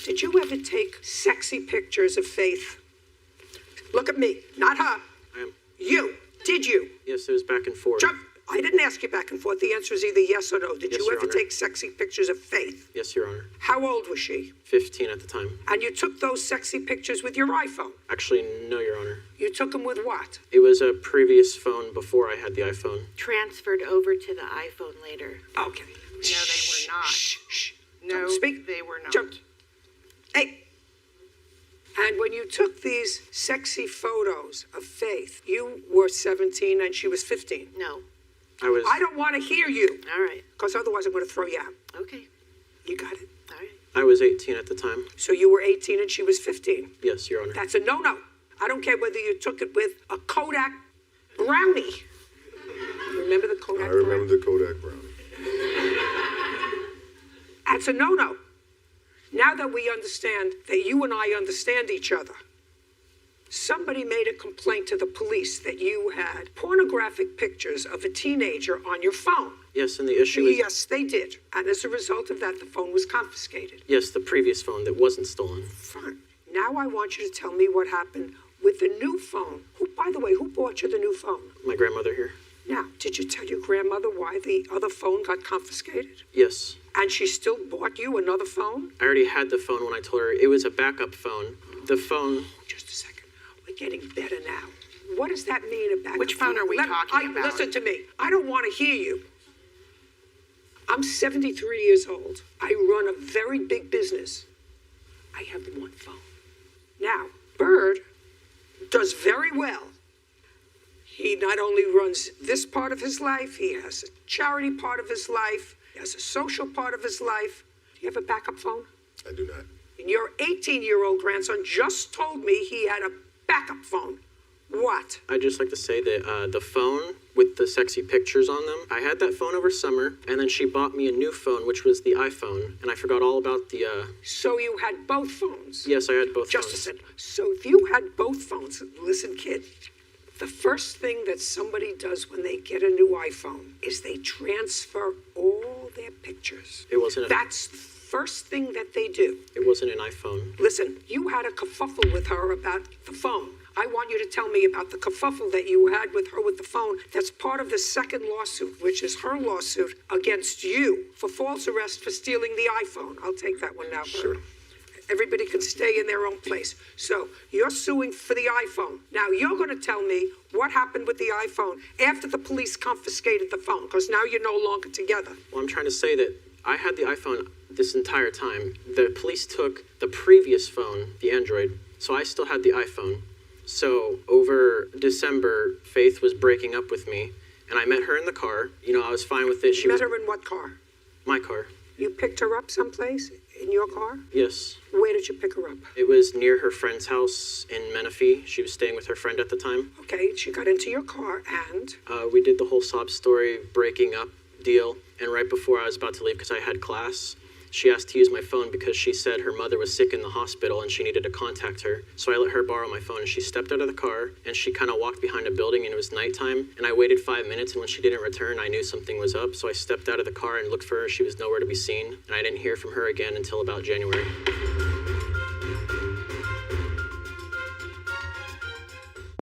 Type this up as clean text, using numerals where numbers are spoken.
Did you ever take sexy pictures of Faith? Look at me, not her. I am. You. Did you? Yes, it was back and forth. I didn't ask you back and forth. The answer is either yes or no. Did Yes, you Your ever Honor. take sexy pictures of Faith? Yes, Your Honor. How old was she? 15 at the time. And you took those sexy pictures with your iPhone? Actually, no, Your Honor. You took them with what? It was a previous phone before I had the iPhone. Transferred over to the iPhone later. Okay. No, they were not. Shh. No, Don't speak. they were not. Don't. Hey. And when you took these sexy photos of Faith, you were 17 and she was 15. No. I don't want to hear you. All right. Because otherwise I'm going to throw you out. Okay. You got it? All right. I was 18 at the time. So you were 18 and she was 15. Yes, Your Honor. That's a no-no. I don't care whether you took it with a Kodak brownie. Remember the Kodak I brownie? remember the Kodak brownie. That's a no-no. Now that we understand that you and I understand each other, somebody made a complaint to the police that you had pornographic pictures of a teenager on your phone. Yes, and the issue is... Yes, they did. And as a result of that, the phone was confiscated. Yes, the previous phone that wasn't stolen. Fine. Now I want you to tell me what happened with the new phone. Who, by the way, who bought you the new phone? My grandmother here. Now, did you tell your grandmother why the other phone got confiscated? Yes. And she still bought you another phone? I already had the phone when I told her it was a backup phone. The phone... Just a second. We're getting better now. What does that mean about Which phone are we talking about? Listen to me. I don't want to hear you. I'm 73 years old. I run a very big business. I have one phone. Now, Bird does very well. He not only runs this part of his life, he has a charity part of his life, he has a social part of his life. Do you have a backup phone? I do not. And your 18-year-old grandson just told me he had a backup phone. What? I'd just like to say that the phone with the sexy pictures on them, I had that phone over summer, and then she bought me a new phone, which was the iPhone, and I forgot all about the... So you had both phones? Yes, I had both Just phones. a second. So if you had both phones, listen, kid, the first thing that somebody does when they get a new iPhone is they transfer all their pictures. It wasn't That's the first thing that they do. It wasn't an iPhone. Listen, you had a kerfuffle with her about the phone. I want you to tell me about the kerfuffle that you had with her with the phone. That's part of the second lawsuit, which is her lawsuit against you for false arrest for stealing the iPhone. I'll take that one now, Bird. Sure. Everybody can stay in their own place. So you're suing for the iPhone. Now you're going to tell me what happened with the iPhone after the police confiscated the phone, because now you're no longer together. Well, I'm trying to say that I had the iPhone this entire time. The police took the previous phone, the Android, so I still had the iPhone. So over December, Faith was breaking up with me, and I met her in the car. You know, I was fine with it. You met her in what car? My car. You picked her up someplace in your car? Yes. Where did you pick her up? It was near her friend's house in Menifee. She was staying with her friend at the time. Okay, she got into your car and? We did the whole sob story, breaking up deal, and right before I was about to leave because I had class, she asked to use my phone because she said her mother was sick in the hospital and she needed to contact her. So I let her borrow my phone, and she stepped out of the car and she kind of walked behind a building, and it was nighttime, and I waited 5 minutes, and when she didn't return, I knew something was up. So I stepped out of the car and looked for her. She was nowhere to be seen, and I didn't hear from her again until about January.